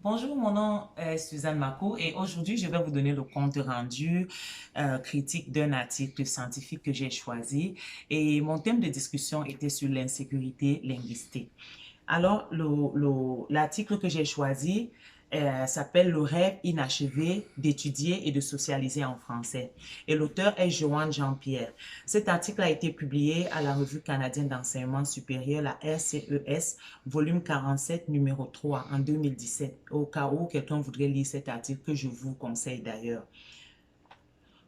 Bonjour, mon nom est Suzanne Mako et aujourd'hui, je vais vous donner le compte rendu critique d'un article scientifique que j'ai choisi et mon thème de discussion était sur l'insécurité linguistique. Alors, l'article que j'ai choisi s'appelle Le rêve inachevé d'étudier et de socialiser en français. Et l'auteur est Joanne Jean-Pierre. Cet article a été publié à la Revue canadienne d'enseignement supérieur, la RCES, volume 47, numéro 3, en 2017. Au cas où quelqu'un voudrait lire cet article, que je vous conseille d'ailleurs.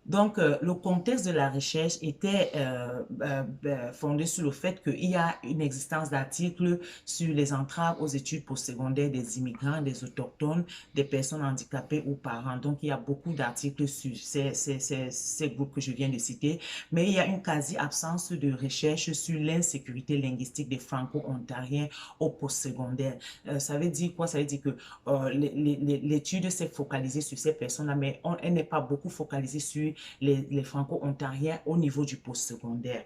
Donc, le contexte de la recherche était fondé sur le fait qu'il y a une existence d'articles sur les entraves aux études postsecondaires des immigrants, des autochtones, des personnes handicapées ou parents. Donc, il y a beaucoup d'articles sur ces groupes que je viens de citer, mais il y a une quasi-absence de recherche sur l'insécurité linguistique des Franco-Ontariens au postsecondaire. Ça veut dire quoi? Ça veut dire que l'étude s'est focalisée sur ces personnes-là, mais elle n'est pas beaucoup focalisée sur les Franco-Ontariens au niveau du postsecondaire.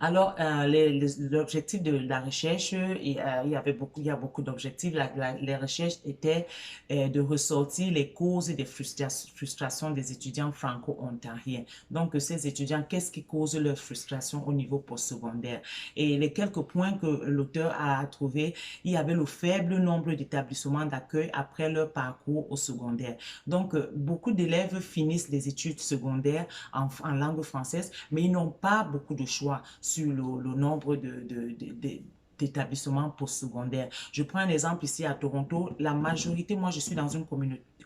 Alors, l'objectif de la recherche, il y a beaucoup d'objectifs. Les recherches étaient de ressortir les causes des frustrations des étudiants franco-ontariens. Donc, ces étudiants, qu'est-ce qui cause leur frustration au niveau postsecondaire? Et les quelques points que l'auteur a trouvé, il y avait le faible nombre d'établissements d'accueil après leur parcours au secondaire. Donc, beaucoup d'élèves finissent les études secondaires en langue française, mais ils n'ont pas beaucoup de choix sur le nombre d'établissements postsecondaires. Je prends un exemple ici à Toronto. La majorité, moi je suis dans une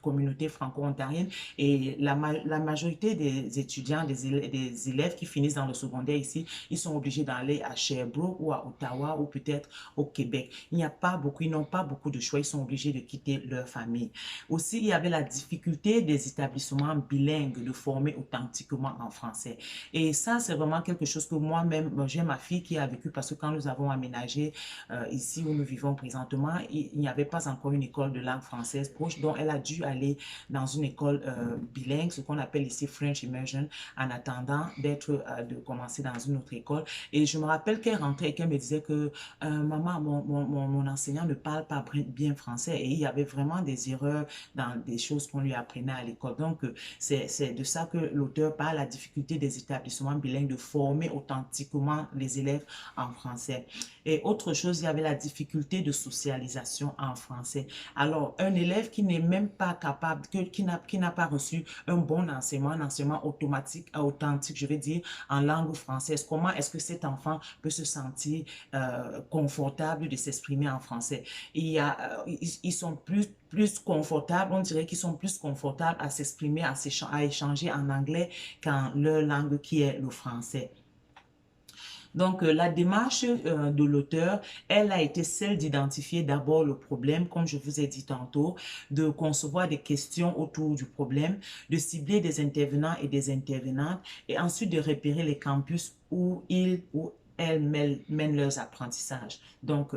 communauté franco-ontarienne et la majorité des étudiants, des élèves qui finissent dans le secondaire ici, ils sont obligés d'aller à Sherbrooke ou à Ottawa ou peut-être au Québec. Il n'y a pas beaucoup, ils n'ont pas beaucoup de choix, ils sont obligés de quitter leur famille. Aussi, il y avait la difficulté des établissements bilingues de former authentiquement en français. Et ça, c'est vraiment quelque chose que moi-même, j'ai ma fille qui a vécu parce que quand nous avons aménagé ici où nous vivons présentement, il n'y avait pas encore une école de langue française proche, donc elle a dû aller dans une école bilingue, ce qu'on appelle ici French Immersion, en attendant de commencer dans une autre école. Et je me rappelle qu'elle rentrait et qu'elle me disait que maman, mon enseignant ne parle pas bien français et il y avait vraiment des erreurs dans des choses qu'on lui apprenait à l'école. Donc, c'est de ça que l'auteur parle, la difficulté des établissements bilingues de former authentiquement les élèves en français. Et autre chose, il y avait la difficulté de socialisation en français. Alors, un élève qui n'est même pas capable, qui n'a pas reçu un bon enseignement, un enseignement automatique, authentique, je vais dire, en langue française, comment est-ce que cet enfant peut se sentir confortable de s'exprimer en français? Ils sont plus confortables, on dirait qu'ils sont plus confortables à s'exprimer, à échanger en anglais qu'en leur langue qui est le français. Donc, la démarche de l'auteur, elle a été celle d'identifier d'abord le problème, comme je vous ai dit tantôt, de concevoir des questions autour du problème, de cibler des intervenants et des intervenantes, et ensuite de repérer les campus où ils ou elles mènent leurs apprentissages. Donc,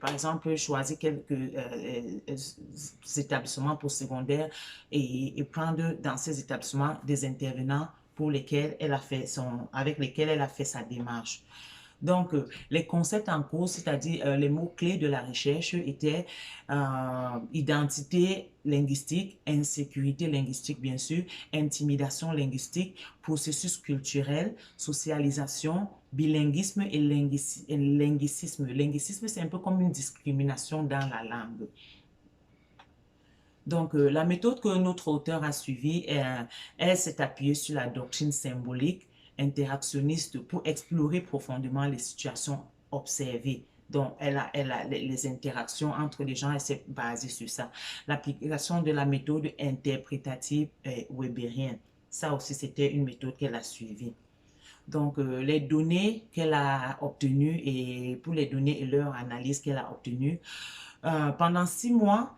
par exemple, choisir quelques établissements postsecondaires et prendre dans ces établissements des intervenants pour lesquels elle a fait avec lesquels elle a fait sa démarche. Donc, les concepts en cours, c'est-à-dire les mots-clés de la recherche étaient identité linguistique, insécurité linguistique, bien sûr, intimidation linguistique, processus culturel, socialisation, bilinguisme et linguicisme. Linguicisme, c'est un peu comme une discrimination dans la langue. Donc, la méthode que notre auteur a suivie, elle s'est appuyée sur la doctrine symbolique interactionniste pour explorer profondément les situations observées. Donc, elle a les interactions entre les gens, elle s'est basée sur ça. L'application de la méthode interprétative webérienne, ça aussi, c'était une méthode qu'elle a suivie. Donc, les données qu'elle a obtenues et pour les données et leur analyse qu'elle a obtenues, pendant 6 mois,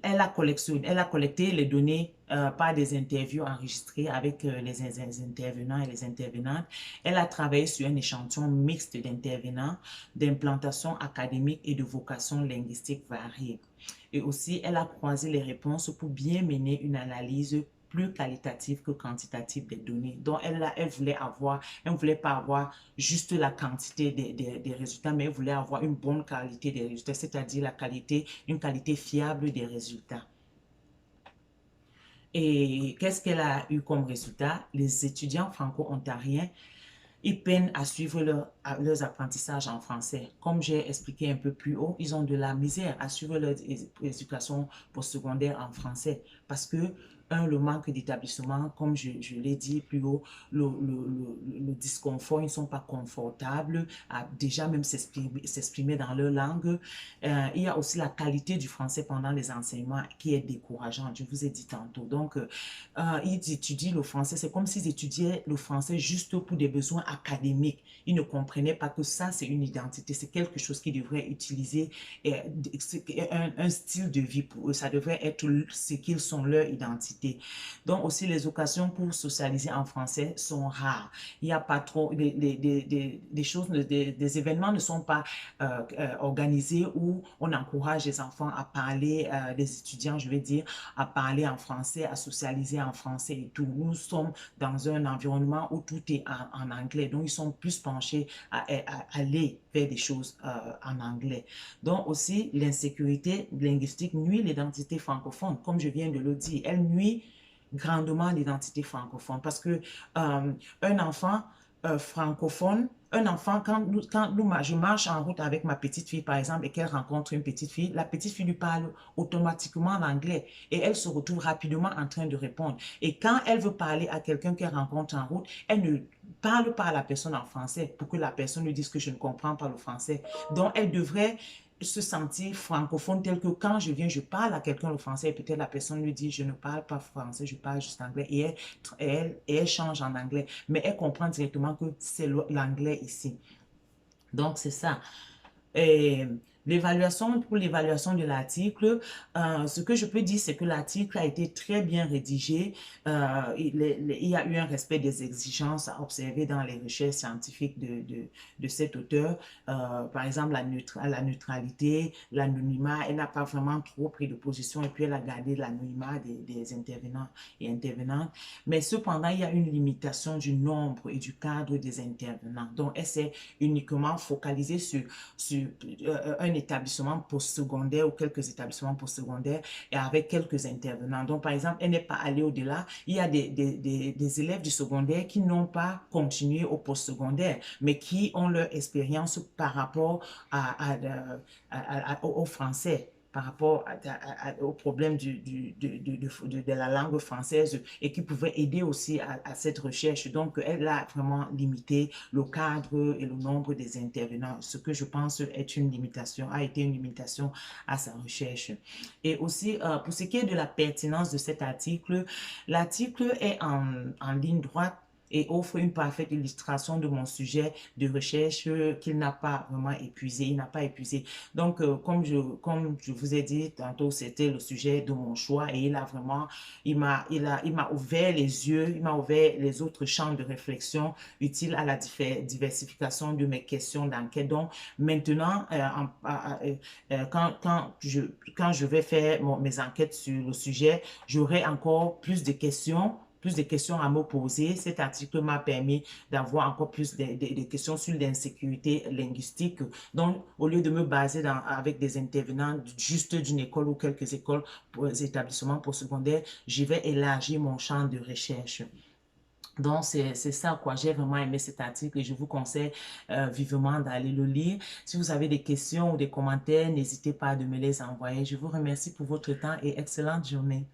elle a collecté les données par des interviews enregistrées avec les intervenants et les intervenantes. Elle a travaillé sur un échantillon mixte d'intervenants, d'implantation académique et de vocation linguistique variée. Et aussi, elle a croisé les réponses pour bien mener une analyse plus qualitative que quantitative des données. Donc, elle elle ne voulait pas avoir juste la quantité des résultats, mais elle voulait avoir une bonne qualité des résultats, c'est-à-dire une qualité fiable des résultats. Et qu'est-ce qu'elle a eu comme résultat? Les étudiants franco-ontariens, ils peinent à suivre leurs apprentissages en français. Comme j'ai expliqué un peu plus haut, ils ont de la misère à suivre leur éducation postsecondaire en français parce que, le manque d'établissement, comme je l'ai dit plus haut, le disconfort, ils ne sont pas confortables à déjà même s'exprimer dans leur langue. Il y a aussi la qualité du français pendant les enseignements qui est décourageante, je vous ai dit tantôt. Donc, ils étudient le français, c'est comme s'ils étudiaient le français juste pour des besoins académiques. Ils ne comprenaient pas que ça, c'est une identité, c'est quelque chose qu'ils devraient utiliser, et un style de vie pour eux, ça devrait être ce qu'ils sont, leur identité. Donc aussi, les occasions pour socialiser en français sont rares. Il n'y a pas trop, des choses, des événements ne sont pas organisés où on encourage les enfants à parler, les étudiants, je vais dire, à parler en français, à socialiser en français et tout. Nous sommes dans un environnement où tout est en anglais, donc ils sont plus penchés à aller faire des choses en anglais. Donc aussi, l'insécurité linguistique nuit l'identité francophone, comme je viens de le dire. Elle nuit grandement l'identité francophone parce que un enfant francophone, je marche en route avec ma petite fille, par exemple, et qu'elle rencontre une petite fille, la petite fille lui parle automatiquement en anglais et elle se retrouve rapidement en train de répondre. Et quand elle veut parler à quelqu'un qu'elle rencontre en route, elle ne parle pas à la personne en français pour que la personne lui dise que je ne comprends pas le français. Donc, elle devrait se sentir francophone tel que quand je viens, je parle à quelqu'un le français et peut-être la personne lui dit je ne parle pas français, je parle juste anglais et elle change en anglais. Mais elle comprend directement que c'est l'anglais ici. Donc, c'est ça. Et pour l'évaluation de l'article, ce que je peux dire, c'est que l'article a été très bien rédigé. Il y a eu un respect des exigences à observer dans les recherches scientifiques de cet auteur. Par exemple, la neutralité, l'anonymat, elle n'a pas vraiment trop pris de position et puis elle a gardé l'anonymat des intervenants et intervenantes. Mais cependant, il y a une limitation du nombre et du cadre des intervenants. Donc, elle s'est uniquement focalisée sur un établissement postsecondaire ou quelques établissements postsecondaires et avec quelques intervenants. Donc, par exemple, elle n'est pas allée au-delà. Il y a des élèves du secondaire qui n'ont pas continué au postsecondaire, mais qui ont leur expérience par rapport au français, par rapport au problème de la langue française et qui pouvait aider aussi à cette recherche. Donc, elle a vraiment limité le cadre et le nombre des intervenants, ce que je pense est une limitation, a été une limitation à sa recherche. Et aussi, pour ce qui est de la pertinence de cet article, l'article est en ligne droite et offre une parfaite illustration de mon sujet de recherche qu'il n'a pas vraiment épuisé, il n'a pas épuisé. Donc, comme je vous ai dit tantôt, c'était le sujet de mon choix et il m'a ouvert les yeux, il m'a ouvert les autres champs de réflexion utiles à la diversification de mes questions d'enquête. Donc, maintenant, quand je vais faire mes enquêtes sur le sujet, j'aurai encore plus de questions à me poser. Cet article m'a permis d'avoir encore plus de questions sur l'insécurité linguistique. Donc, au lieu de me baser avec des intervenants juste d'une école ou quelques écoles, établissements postsecondaires, je vais élargir mon champ de recherche. Donc, c'est ça, quoi. J'ai vraiment aimé cet article et je vous conseille vivement d'aller le lire. Si vous avez des questions ou des commentaires, n'hésitez pas à me les envoyer. Je vous remercie pour votre temps et excellente journée.